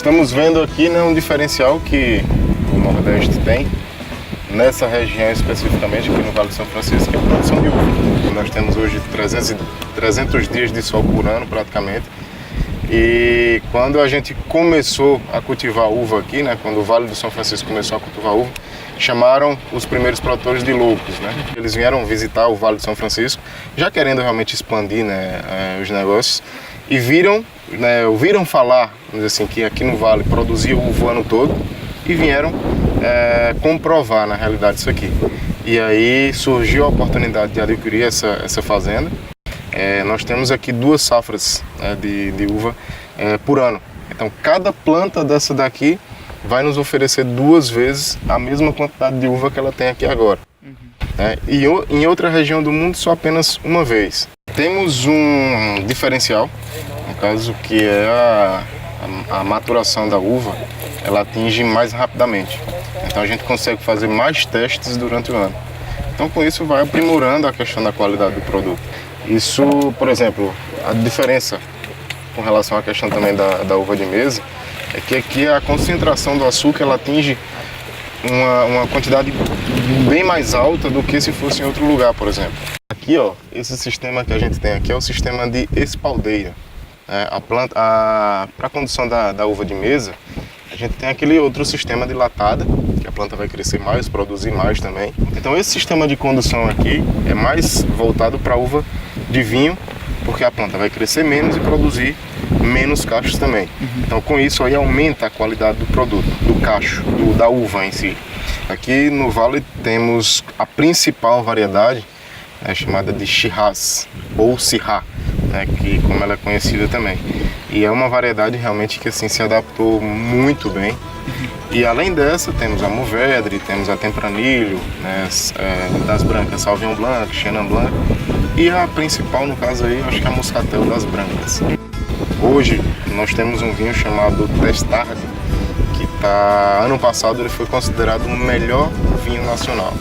estamos vendo aqui, né, um diferencial que o Nordeste tem, nessa região especificamente, aqui no Vale do São Francisco, que é a produção de uva. Nós temos hoje 300 dias de sol por ano, praticamente. E quando a gente começou a cultivar uva aqui, né, quando o Vale do São Francisco começou a cultivar uva, chamaram os primeiros produtores de loucos, né? Eles vieram visitar o Vale do São Francisco, já querendo realmente expandir, né, os negócios, e ouviram falar, vamos dizer assim, que aqui no Vale produzia uva o ano todo, e vieram comprovar, na realidade, isso aqui. E aí surgiu a oportunidade de adquirir essa fazenda. Nós temos aqui 2 safras, né, de uva por ano. Então, cada planta dessa daqui vai nos oferecer 2 vezes a mesma quantidade de uva que ela tem aqui agora. E em outra região do mundo, só apenas uma vez. Temos um diferencial, no caso, que é a maturação da uva, ela atinge mais rapidamente. Então, a gente consegue fazer mais testes durante o ano. Então, com isso, vai aprimorando a questão da qualidade do produto. Isso, por exemplo, a diferença com relação à questão também da uva de mesa é que aqui a concentração do açúcar ela atinge uma quantidade bem mais alta do que se fosse em outro lugar, por exemplo. Aqui, ó, esse sistema que a gente tem aqui é o sistema de espaldeira. Para a condução da uva de mesa, a gente tem aquele outro sistema de latada, que a planta vai crescer mais, produzir mais também. Então esse sistema de condução aqui é mais voltado para a uva de vinho, porque a planta vai crescer menos e produzir menos cachos também. Então com isso aí aumenta a qualidade do produto, do cacho, da uva em si. Aqui no Vale temos a principal variedade, chamada de Shiraz ou Syrah, que como ela é conhecida também. E é uma variedade realmente que assim se adaptou muito bem. E além dessa temos a Mourvèdre, temos a Tempranillo, né, das brancas Sauvignon Blanc, Chenin Blanc, e a principal no caso aí acho que é a Moscatel das brancas. Hoje nós temos um vinho chamado Testard, que ano passado ele foi considerado o melhor vinho nacional.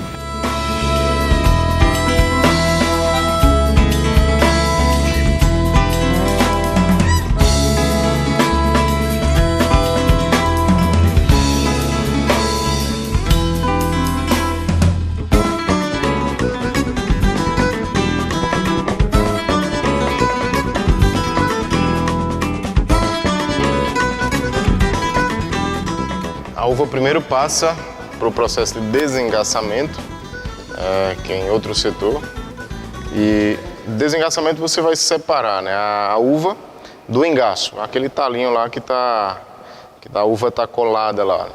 A uva primeiro passa para o processo de desengaçamento, que é em outro setor. E desengaçamento você vai separar, né, a uva do engaço, aquele talinho lá que a uva está colada lá, né?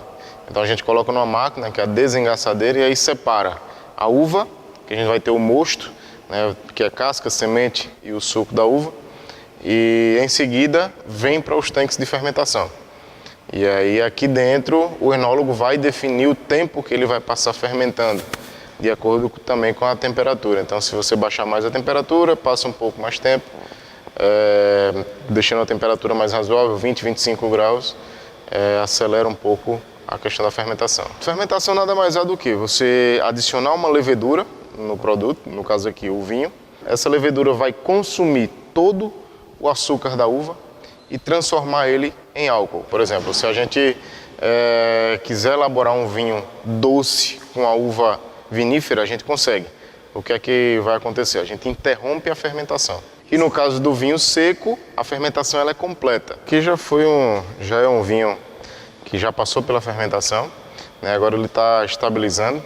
Então a gente coloca numa máquina, que é a desengaçadeira, e aí separa a uva, que a gente vai ter o mosto, né, que é casca, semente e o suco da uva. E em seguida vem para os tanques de fermentação. E aí aqui dentro o enólogo vai definir o tempo que ele vai passar fermentando, de acordo também com a temperatura. Então se você baixar mais a temperatura, passa um pouco mais tempo, deixando a temperatura mais razoável, 20, 25 graus, acelera um pouco a questão da fermentação. Fermentação nada mais é do que você adicionar uma levedura no produto, no caso aqui o vinho. Essa levedura vai consumir todo o açúcar da uva e transformar ele em álcool. Por exemplo, se a gente quiser elaborar um vinho doce com a uva vinífera, a gente consegue. O que é que vai acontecer? A gente interrompe a fermentação. E no caso do vinho seco, a fermentação ela é completa. Aqui já é um vinho que já passou pela fermentação, né? Agora ele está estabilizando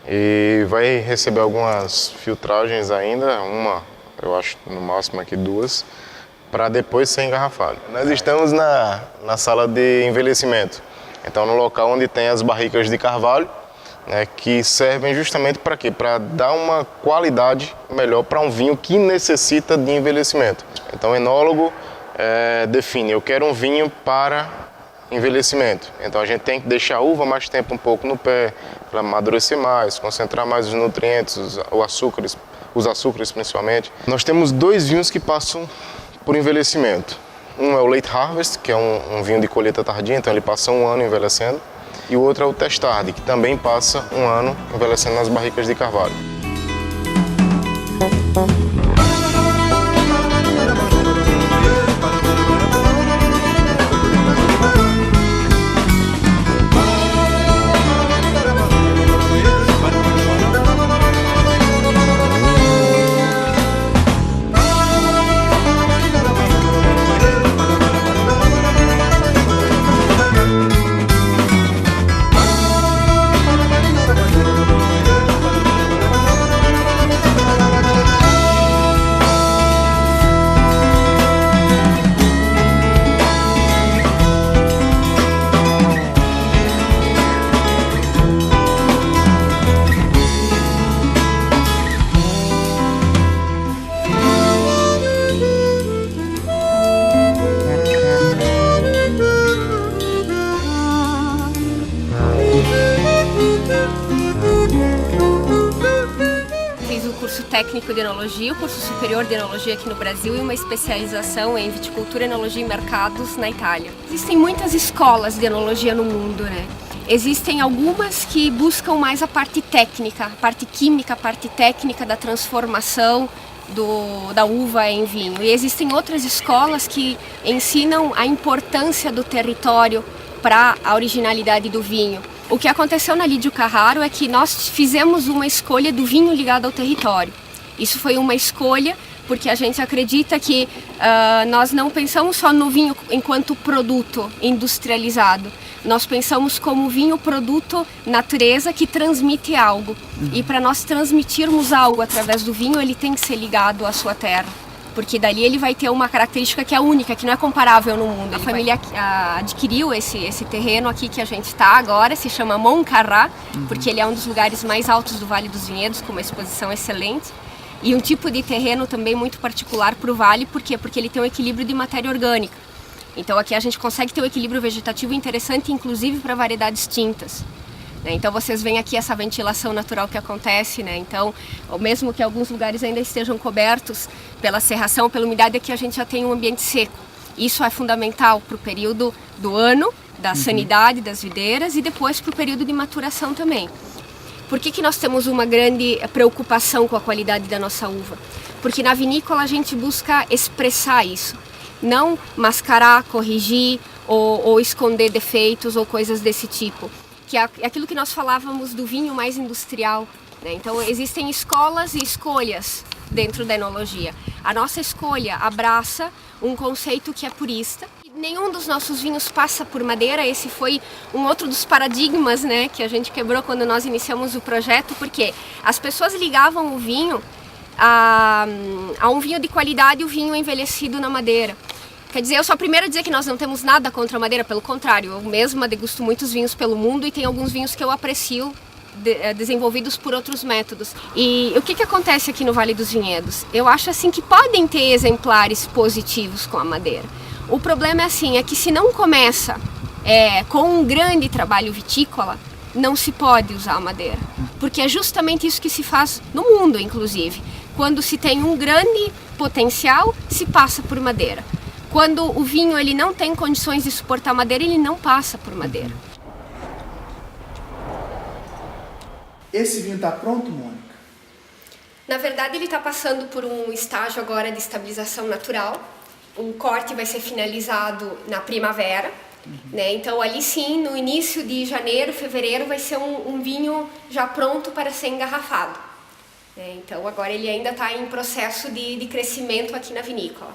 e vai receber algumas filtragens ainda, eu acho no máximo aqui 2, para depois ser engarrafado. Nós estamos na sala de envelhecimento, então no local onde tem as barricas de carvalho, né, que servem justamente para quê? Para dar uma qualidade melhor para um vinho que necessita de envelhecimento. Então o enólogo define, eu quero um vinho para envelhecimento. Então a gente tem que deixar a uva mais tempo um pouco no pé, para amadurecer mais, concentrar mais os nutrientes, os açúcares principalmente. Nós temos 2 vinhos que passam por envelhecimento. Um é o Late Harvest, que é um vinho de colheita tardia, então ele passa 1 ano envelhecendo. E o outro é o Testard, que também passa 1 ano envelhecendo nas barricas de carvalho. curso técnico de enologia, o curso superior de enologia aqui no Brasil e uma especialização em viticultura, enologia e mercados na Itália. Existem muitas escolas de enologia no mundo, né? Existem algumas que buscam mais a parte técnica, a parte química, a parte técnica da transformação da uva em vinho. E existem outras escolas que ensinam a importância do território para a originalidade do vinho. O que aconteceu na Lídio Carraro é que nós fizemos uma escolha do vinho ligado ao território. Isso foi uma escolha porque a gente acredita que nós não pensamos só no vinho enquanto produto industrializado. Nós pensamos como vinho produto natureza que transmite algo. E para nós transmitirmos algo através do vinho, ele tem que ser ligado à sua terra. Porque dali ele vai ter uma característica que é única, que não é comparável no mundo. A família adquiriu esse terreno aqui que a gente está agora, se chama Moncarrá, porque ele é um dos lugares mais altos do Vale dos Vinhedos, com uma exposição excelente. E um tipo de terreno também muito particular para o vale, por quê? Porque ele tem um equilíbrio de matéria orgânica. Então aqui a gente consegue ter um equilíbrio vegetativo interessante, inclusive para variedades tintas. Então vocês veem aqui essa ventilação natural que acontece, né? Então, mesmo que alguns lugares ainda estejam cobertos pela serração, pela umidade, aqui a gente já tem um ambiente seco. Isso é fundamental para o período do ano, da sanidade das videiras e depois para o período de maturação também. Por que nós temos uma grande preocupação com a qualidade da nossa uva? Porque na vinícola a gente busca expressar isso. Não mascarar, corrigir ou esconder defeitos ou coisas desse tipo. Que é aquilo que nós falávamos do vinho mais industrial, né? Então existem escolas e escolhas dentro da enologia. A nossa escolha abraça um conceito que é purista. Nenhum dos nossos vinhos passa por madeira. Esse foi um outro dos paradigmas, né, que a gente quebrou quando nós iniciamos o projeto, porque as pessoas ligavam o vinho a um vinho de qualidade e o vinho envelhecido na madeira. Quer dizer, eu sou a primeira a dizer que nós não temos nada contra a madeira, pelo contrário, eu mesma degusto muitos vinhos pelo mundo e tem alguns vinhos que eu aprecio, desenvolvidos por outros métodos. E o que acontece aqui no Vale dos Vinhedos? Eu acho assim que podem ter exemplares positivos com a madeira. O problema é que se não começa com um grande trabalho vitícola, não se pode usar a madeira. Porque é justamente isso que se faz no mundo, inclusive. Quando se tem um grande potencial, se passa por madeira. Quando o vinho ele não tem condições de suportar madeira, ele não passa por madeira. Esse vinho está pronto, Mônica? Na verdade, ele está passando por um estágio agora de estabilização natural. O corte vai ser finalizado na primavera. Né? Então, ali sim, no início de janeiro, fevereiro, vai ser um vinho já pronto para ser engarrafado. Então, agora ele ainda está em processo de crescimento aqui na vinícola.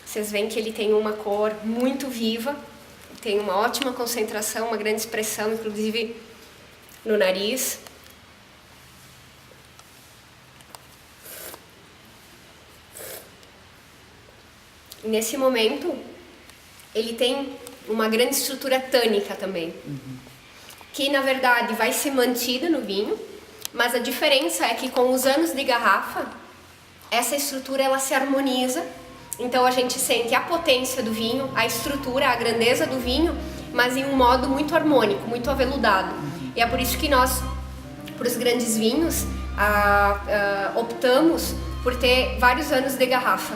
Vocês veem que ele tem uma cor muito viva, tem uma ótima concentração, uma grande expressão, inclusive no nariz. Nesse momento, ele tem uma grande estrutura tânica também, que na verdade vai ser mantida no vinho, mas a diferença é que com os anos de garrafa, essa estrutura ela se harmoniza. Então a gente sente a potência do vinho, a estrutura, a grandeza do vinho, mas em um modo muito harmônico, muito aveludado. E é por isso que nós, para os grandes vinhos, optamos por ter vários anos de garrafa.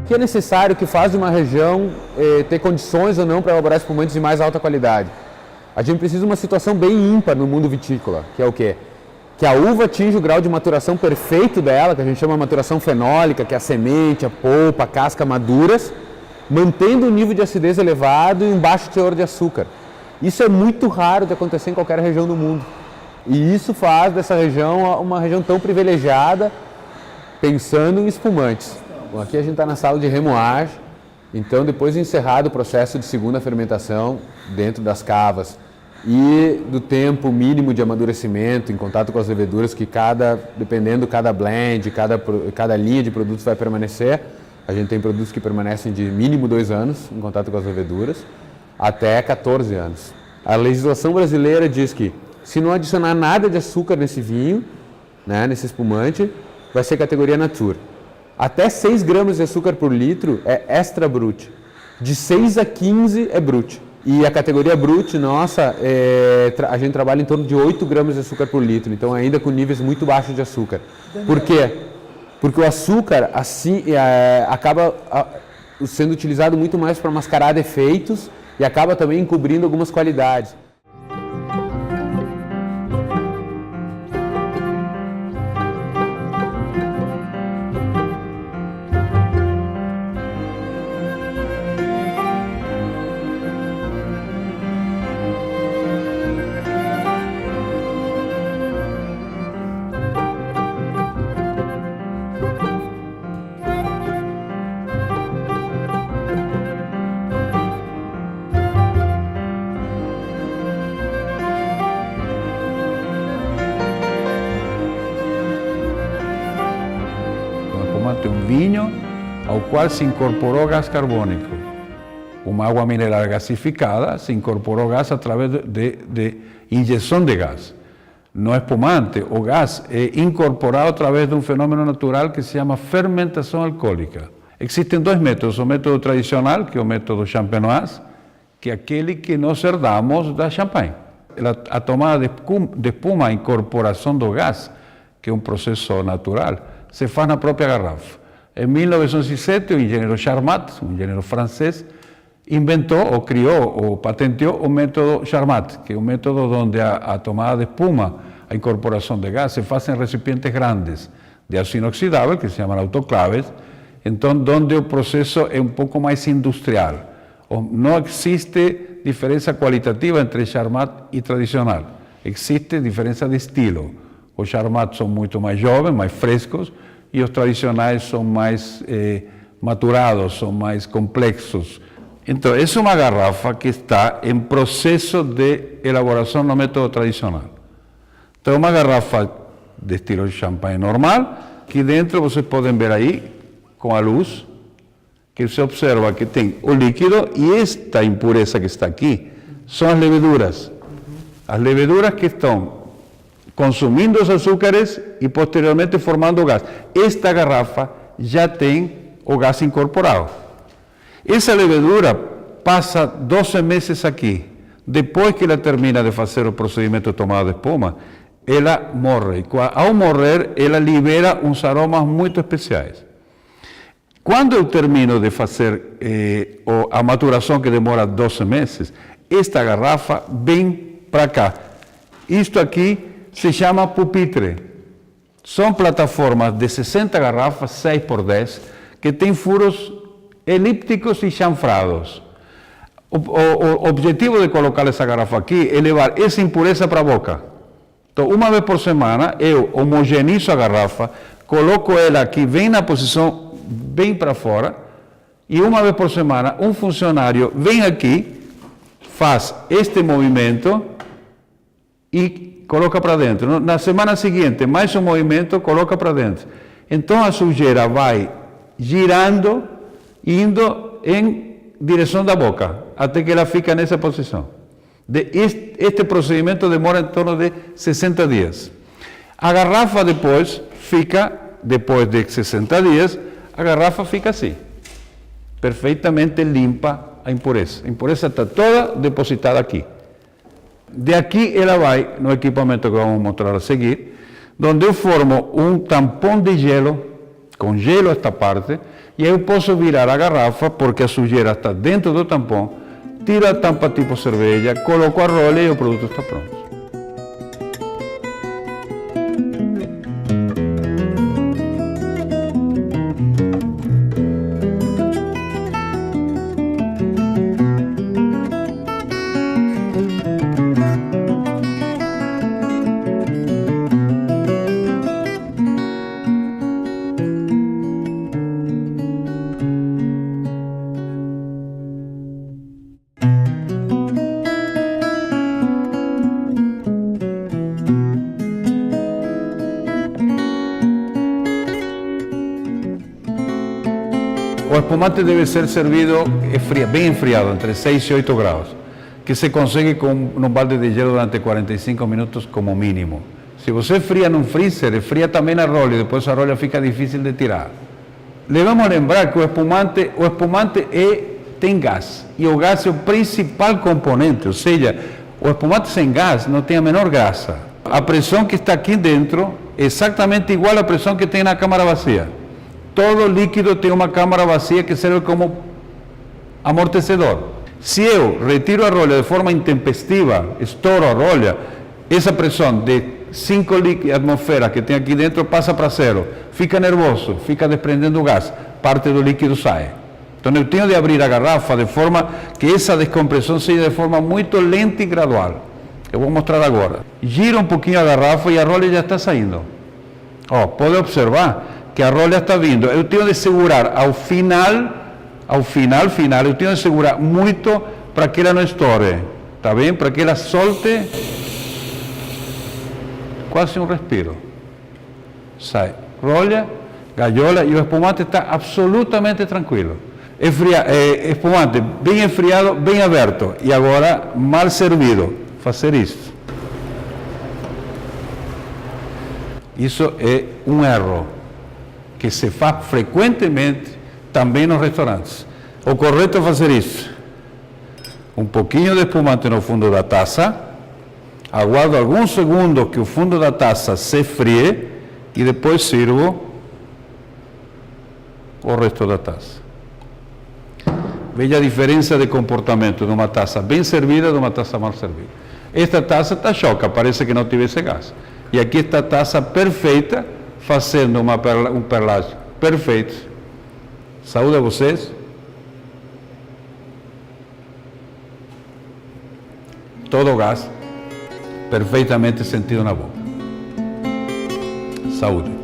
O que é necessário, que faz de uma região ter condições ou não para elaborar espumantes de mais alta qualidade? A gente precisa de uma situação bem ímpar no mundo vitícola, que é o quê? Que a uva atinja o grau de maturação perfeito dela, que a gente chama de maturação fenólica, que é a semente, a polpa, a casca maduras, mantendo um nível de acidez elevado e um baixo teor de açúcar. Isso é muito raro de acontecer em qualquer região do mundo. E isso faz dessa região uma região tão privilegiada, pensando em espumantes. Bom, aqui a gente está na sala de remoagem, Então, depois de encerrado o processo de segunda fermentação dentro das cavas e do tempo mínimo de amadurecimento em contato com as leveduras que dependendo cada blend, cada linha de produtos vai permanecer, a gente tem produtos que permanecem de mínimo 2 anos em contato com as leveduras, até 14 anos. A legislação brasileira diz que se não adicionar nada de açúcar nesse vinho, né, nesse espumante, vai ser categoria Nature. Até 6 gramas de açúcar por litro é extra brut. De 6 a 15 é brut. E a categoria brut, nossa, a gente trabalha em torno de 8 gramas de açúcar por litro. Então ainda com níveis muito baixos de açúcar. Por quê? Porque o açúcar assim, acaba sendo utilizado muito mais para mascarar defeitos e acaba também encobrindo algumas qualidades. Um vinho ao qual se incorporou gás carbônico. Uma água mineral gasificada, se incorporou gás através de injeção de gás. No espumante, o gás é incorporado através de um fenômeno natural que se chama fermentação alcoólica. Existem 2 métodos, o método tradicional, que é o método champenoise, que é aquele que nós herdamos da champanhe. A tomada de espuma, a incorporação do gás, que é um processo natural, se faz na própria garrafa. Em 1907, o engenheiro Charmat, um engenheiro francês, inventou, ou criou, ou patenteou o método Charmat, que é um método onde a tomada de espuma, a incorporação de gás, se faz em recipientes grandes de aço inoxidável, que se chamam autoclaves, então onde o processo é um pouco mais industrial. Não existe diferença qualitativa entre Charmat e tradicional. Existe diferença de estilo. Os Charmat são muito mais jovens, mais frescos, e os tradicionais são mais maturados, são mais complexos. Então, essa é uma garrafa que está em processo de elaboração no método tradicional. Então, é uma garrafa de estilo de champanhe normal, que dentro vocês podem ver aí, com a luz, que você observa que tem o líquido e esta impureza que está aqui são as leveduras. As leveduras que estão consumindo os açúcares e posteriormente formando o gás. Esta garrafa já tem o gás incorporado. Essa levedura passa 12 meses aqui. Depois que ela termina de fazer o procedimento de tomada de espuma, ela morre. Ao morrer, ela libera uns aromas muito especiais. Quando eu termino de fazer a maturação, que demora 12 meses, esta garrafa vem para cá. Isto aqui se chama pupitre. São plataformas de 60 garrafas, 6 por 10, que têm furos elípticos e chanfrados. O objetivo de colocar essa garrafa aqui é levar essa impureza para a boca. Então, uma vez por semana, eu homogeneizo a garrafa, coloco ela aqui, vem na posição bem para fora, e uma vez por semana, um funcionário vem aqui, faz este movimento e coloca para dentro. Na semana seguinte, mais um movimento, coloca para dentro. Então a sujeira vai girando, indo em direção da boca, até que ela fica nessa posição. Este procedimento demora em torno de 60 dias. A garrafa depois de 60 dias, a garrafa fica assim, perfeitamente limpa a impureza. A impureza está toda depositada aqui. De aqui ela vai no equipamento que vamos mostrar a seguir, onde eu formo um tampão de gelo, congelo esta parte, e eu posso virar a garrafa, porque a sujeira está dentro do tampão, tiro a tampa tipo cerveja, coloco a rolha e o produto está pronto. espumante deve ser servido bem enfriado, entre 6 e 8 graus, que se consegue com um balde de gelo durante 45 minutos como mínimo. Se você fria num freezer, fria também a rolha, depois a rolha fica difícil de tirar. Devemos lembrar que o espumante tem gás, e o gás é o principal componente, ou seja, o espumante sem gás não tem a menor graça. A pressão que está aqui dentro é exatamente igual à pressão que tem na câmara vazia. Todo líquido tem uma câmara vazia que serve como amortecedor. Se eu retiro a rolha de forma intempestiva, estouro a rolha, essa pressão de 5 atmosferas que tem aqui dentro passa para zero. Fica nervoso, fica desprendendo gás, parte do líquido sai. Então eu tenho de abrir a garrafa de forma que essa descompressão seja de forma muito lenta e gradual. Eu vou mostrar agora. Gira um pouquinho a garrafa e a rolha já está saindo. Pode observar que a rolha está vindo. Eu tenho de segurar ao final, eu tenho de segurar muito para que ela não estoure. Tá bem? Para que ela solte quase um respiro. Sai. Rolha, gaiola e o espumante está absolutamente tranquilo. Espumante bem enfriado, bem aberto. E agora, mal servido. Fazer isso. Isso é um erro que se faz frequentemente também nos restaurantes. O correto é fazer isso. Um pouquinho de espumante no fundo da taça, aguardo alguns segundos que o fundo da taça se frie e depois sirvo o resto da taça. Veja a diferença de comportamento de uma taça bem servida e de uma taça mal servida. Esta taça está choca, parece que não tivesse gás. E aqui está a taça perfeita, fazendo um perlage perfeito. Saúde a vocês. Todo o gás perfeitamente sentido na boca. Saúde.